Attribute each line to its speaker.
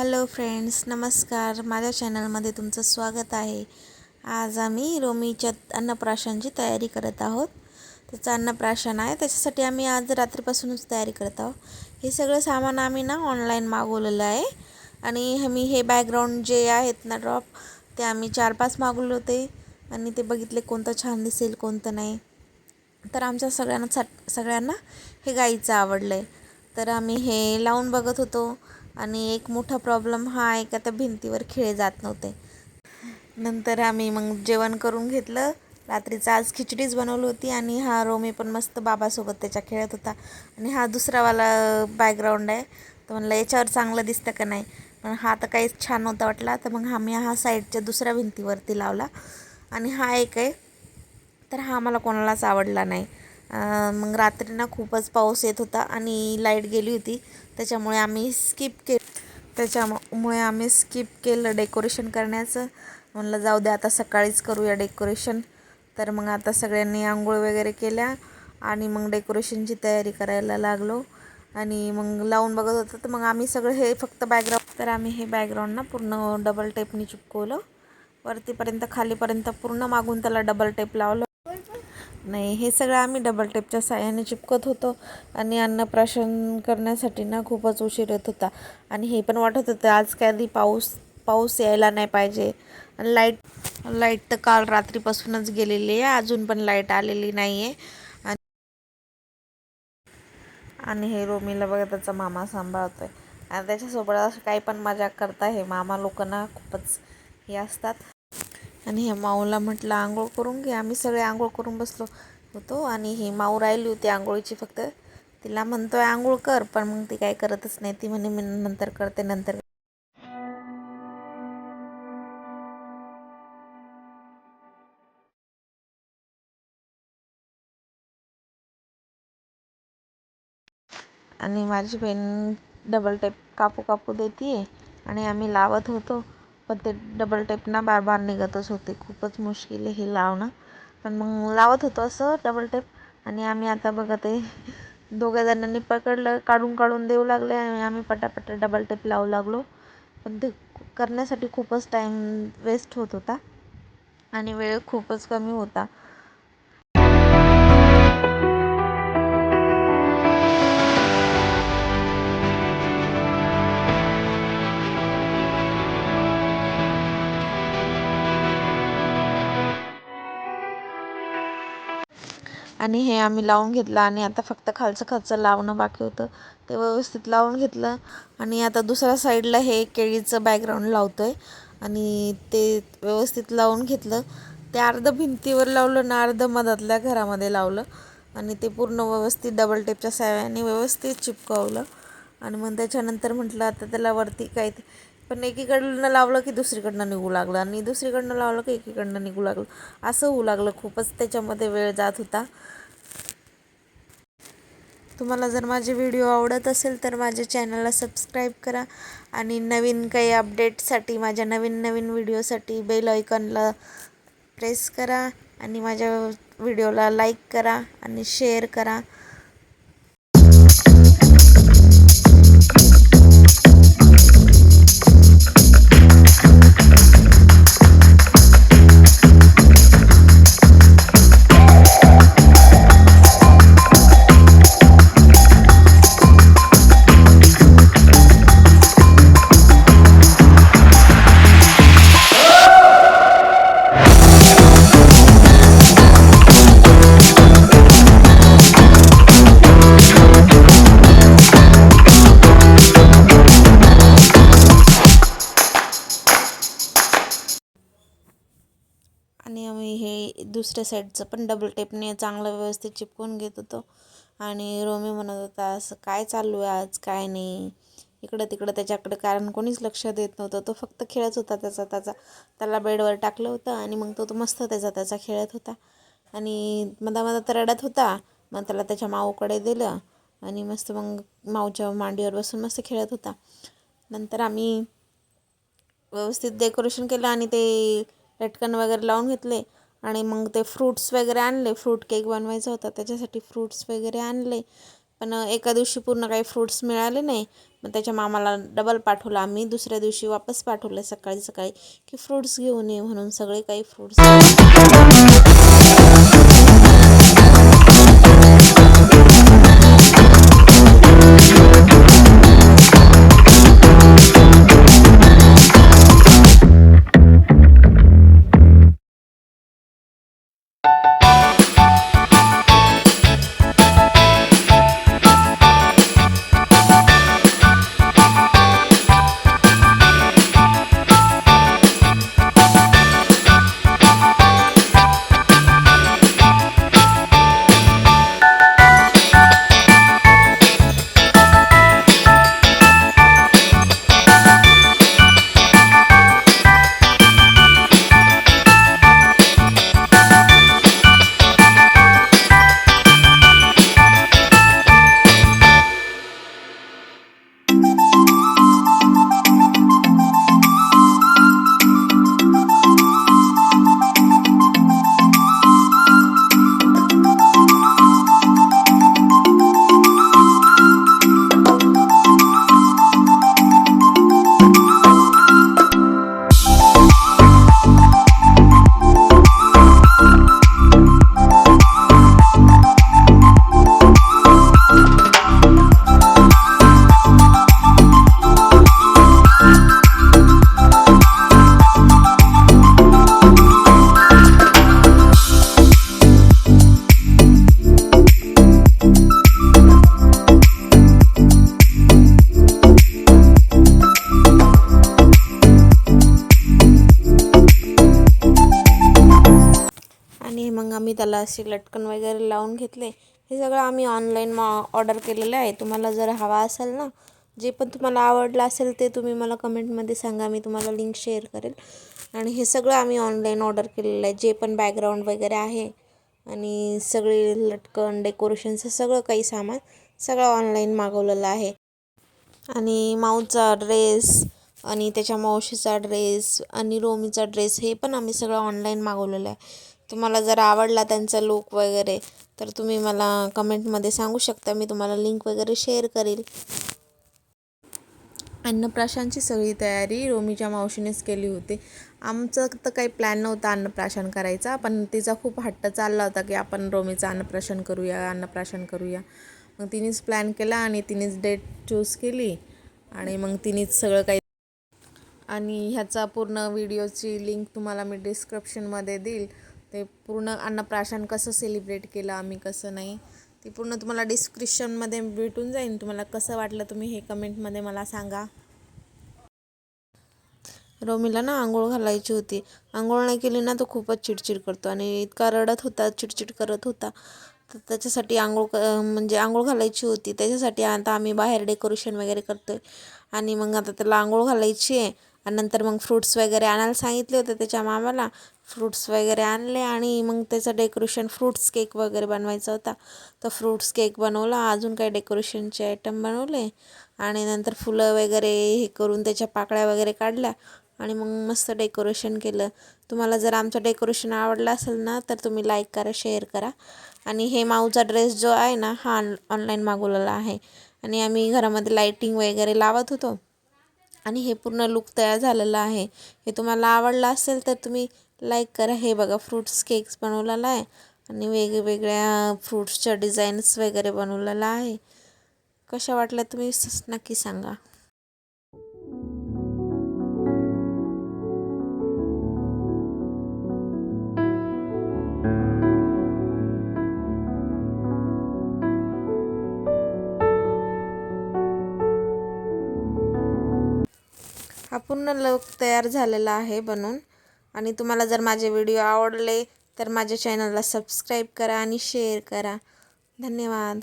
Speaker 1: Hello friends, नमस्कार. माझ्या चॅनलमध्ये तुमचं स्वागत आहे. आज आम्ही रोमीच्या अन्नप्राशनची तयारी करत आहोत. त्याचं अन्नप्राशन आहे, त्याच्यासाठी आम्ही आज रात्रीपासूनच तयारी करत आहोत. हे सगळं सामान आम्ही ऑनलाईन मागवलेलं आहे. आणि मी हे बॅकग्राऊंड जे आहेत ड्रॉप ते आम्ही 4-5 मागवले होते आणि ते बघितले कोणतं छान दिसेल कोणतं नाही. तर आमच्या सगळ्यांना हे गाईचं आवडलं आहे. तर आम्ही हे लावून बघत होतो आणि एक मोठा प्रॉब्लेम हा आहे का त्या भिंतीवर खिळे जात नव्हते. नंतर आम्ही मग जेवण करून घेतलं. रात्रीचं आज खिचडीच बनवली होती आणि हा रोमी पण मस्त बाबासोबत त्याच्या खेळत होता. आणि हा दुसरावाला बॅकग्राऊंड आहे, तर म्हणलं याच्यावर चांगलं दिसतं का नाही. पण हा तर काहीच छान नव्हता वाटला, तर मग आम्ही हा साईडच्या दुसऱ्या भिंतीवरती लावला. आणि हा एक आहे, तर हा मला कोणालाच आवडला नाही. मग रात्री खूपच पाऊस येत होता आणि लाईट गेली होती, त्याच्यामुळे आम्ही स्किप केलं डेकोरेशन करण्याचं. म्हणलं जाऊ दे, आता सकाळीच करूया डेकोरेशन. तर मग आता सगळ्यांनी आंघोळ वगैरे केल्या आणि मग डेकोरेशनची तयारी करायला लागलो. आणि मग लावून बघत होतं, तर मग आम्ही सगळं हे फक्त बॅकग्राऊंड, तर आम्ही हे बॅकग्राऊंड पूर्ण डबल टेपनी चिपकवलं वरतीपर्यंत, खालीपर्यंत पूर्ण मागून त्याला डबल टेप लावलं. नाही, हे सगळं आम्ही डबल टेपच्या साहाय्याने चिपकत होतो. आणि अन्नप्राशन करण्यासाठी खूपच उशीर येत होता. आणि हे पण वाटत होतं आज कधी पाऊस यायला नाही पाहिजे. आणि लाईट तर काल रात्रीपासूनच गेलेली आहे, अजून पण लाईट आलेली नाही आहे. आणि हे रोमीला बघा त्याचा मामा सांभाळतोय आणि त्याच्यासोबत असं काही पण मजाक करता. हे मामा लोक खूपच हे असतात. आणि हे माऊला म्हटलं आंघोळ करून घे. आम्ही सगळे आंघोळ करून बसलो होतो आणि ही माऊ राहिली होती आंघोळीची. फक्त तिला म्हणतोय आंघोळ कर, पण मग ती काही करतच नाही. ती म्हणे मी नंतर करते. आणि माझी बहीण डबल टेप कापू देते आणि आम्ही लावत होतो, पण ते डबल टेप बार बार निघतच होते. खूपच मुश्किल आहे हे लावणं, पण मग लावत होतो असं डबल टेप. आणि आम्ही आता बघत आहे दोघ्या जणांनी पकडलं, काढून देऊ लागले आणि आम्ही पटापट डबल टेप लावू लागलो. पण ते करण्यासाठी खूपच टाईम वेस्ट होत होता आणि वेळ खूपच कमी होता. आणि हे आम्ही लावून घेतलं आणि आता फक्त खालचं लावणं बाकी होतं, ते व्यवस्थित लावून घेतलं. आणि आता दुसऱ्या साईडला हे केळीचं बॅकग्राऊंड लावतो आहे आणि ते व्यवस्थित लावून घेतलं. ते अर्धं भिंतीवर लावलं ना, अर्धं मधातल्या घरामध्ये लावलं आणि ते पूर्ण व्यवस्थित डबल टेपच्या साहाय्याने व्यवस्थित चिपकवलं. आणि मग त्याच्यानंतर म्हटलं आता त्याला वरती काय, पण एकीकडनं लावलं की दुसरीकडनं निघू लागलं आणि दुसरीकडनं लावलं की एकीकडनं निघू लागलं. असं होऊ लागलं. खूपच त्याच्यामध्ये वेळ जात होता. तुम्हाला जर माझे व्हिडिओ आवडत असेल तर माझ्या चॅनलला सबस्क्राईब करा आणि नवीन काही अपडेटसाठी, माझ्या नवीन व्हिडिओसाठी बेल आयकॉनला प्रेस करा आणि माझ्या व्हिडिओला लाईक करा आणि शेअर करा. आणि आम्ही हे दुसऱ्या साईडचं पण डबल टेपने चांगलं व्यवस्थित चिपकून घेत होतो. आणि रोमी म्हणत होता असं काय चालू आहे आज, काय नाही, इकडं तिकडं त्याच्याकडे, कारण कोणीच लक्ष देत नव्हतं. तो फक्त खेळत होता त्याला बेडवर टाकलं होतं आणि मग तो मस्त त्याचा खेळत होता. आणि मधात रडत होता. मग त्याला त्याच्या माऊकडे दिलं आणि मस्त मग माऊच्या मांडीवर बसून मस्त खेळत होता. नंतर आम्ही व्यवस्थित डेकोरेशन केलं आणि ते लटकन वगैरे लावून घेतले. आणि मग ते फ्रूट्स वगैरे आणले. फ्रूट केक बनवायचा होता, त्याच्यासाठी फ्रूट्स वगैरे आणले. पण एका दिवशी पूर्ण काही फ्रूट्स मिळाले नाही, मग त्याच्या मामाला डबल पाठवलं आम्ही, दुसऱ्या दिवशी वापस पाठवलं सकाळी सकाळी की फ्रूट्स घेऊन ये म्हणून. सगळे काही फ्रूट्स आणि मग आम्ही त्याला असे लटकन वगैरे लावून घेतले. हे सगळं आम्ही ऑनलाईन ऑर्डर केलेलं आहे. तुम्हाला जर हवा असेल ना, जे पण तुम्हाला आवडलं असेल ते तुम्ही मला कमेंटमध्ये सांगा, मी तुम्हाला लिंक शेअर करेल. आणि हे सगळं आम्ही ऑनलाईन ऑर्डर केलेलं आहे, जे पण बॅकग्राऊंड वगैरे आहे आणि सगळे लटकन डेकोरेशनचं सगळं काही सामान सगळं ऑनलाईन मागवलेलं आहे. आणि माऊचा ड्रेस आणि त्याच्या मावशीचा ड्रेस आणि रोमीचा ड्रेस हे पण आम्ही सगळं ऑनलाईन मागवलेलं आहे. तुम्हाला जर आवडला त्यांचा लूक वगैरे तर तुम्ही मला कमेंटमध्ये सांगू शकता, मी तुम्हाला लिंक वगैरे शेअर करेल. अन्नप्राशनची सगळी तयारी रोमीच्या मावशीनेच केली होती. आमचं तर काही प्लॅन नव्हता अन्नप्राशन करायचा, पण तिचा खूप हट्ट चालला होता की आपण रोमीचं अन्नप्राशन करूया, अन्नप्राशन करूया. मग तिनेच प्लॅन केला आणि तिनेच डेट चूज केली आणि मग तिनेच सगळं काही. आणि ह्याचा पूर्ण व्हिडिओची लिंक तुम्हाला मी डिस्क्रिप्शनमध्ये देईल. ते पूर्ण अन्नप्राशन कसं सेलिब्रेट केलं आम्ही, कसं नाही, ती पूर्ण तुम्हाला डिस्क्रिप्शनमध्ये भेटून जाईल. तुम्हाला कसं वाटलं तुम्ही हे कमेंटमध्ये मला सांगा. रोमीला ना आंघोळ घालायची होती. आंघोळ नाही केली ना तो खूपच चिडचिड करतो आणि इतका रडत होता, चिडचिड करत होता. तर त्याच्यासाठी म्हणजे आंघोळ घालायची होती. त्याच्यासाठी आता आम्ही बाहेर डेकोरेशन वगैरे करतो आहे. आणि मग आता त्याला आंघोळ घालायची आहे आणि नंतर मग फ्रूट्स वगैरे आणायला सांगितले होते त्याच्या मामाला. फ्रूट्स वगैरे आणले आणि मग त्याचं डेकोरेशन फ्रूट्स केक वगैरे बनवायचा होता. तर फ्रूट्स केक बनवला, अजून काही डेकोरेशनचे आयटम बनवले आणि नंतर फुलं वगैरे हे करून त्याच्या पाकळ्या वगैरे काढल्या आणि मग मस्त डेकोरेशन केलं. तुम्हाला जर आमचं डेकोरेशन आवडलं असेल ना तर तुम्ही लाईक करा, शेअर करा. आणि हे माऊचा ड्रेस जो आहे ना हा ऑनलाईन मागवलेला आहे. आणि आम्ही घरामध्ये लाईटिंग वगैरे लावत होतो आणि हे पूर्ण लुक तयार झालेलं आहे. हे तुम्हाला आवडलं असेल तर तुम्ही लाईक करा. हे बघा फ्रूट्स केक्स बनवलेला आहे आणि वेगवेगळ्या फ्रूट्सच्या डिझाईन्स वगैरे बनवलेला आहे. कशा वाटल्या तुम्ही नक्की सांगा. हा पूर्ण लुक तयार झालेला आहे बनवून. आणि तुम्हाला जर माझे व्हिडिओ आवडले तर माझ्या चॅनलला सबस्क्राईब करा आणि शेअर करा. धन्यवाद.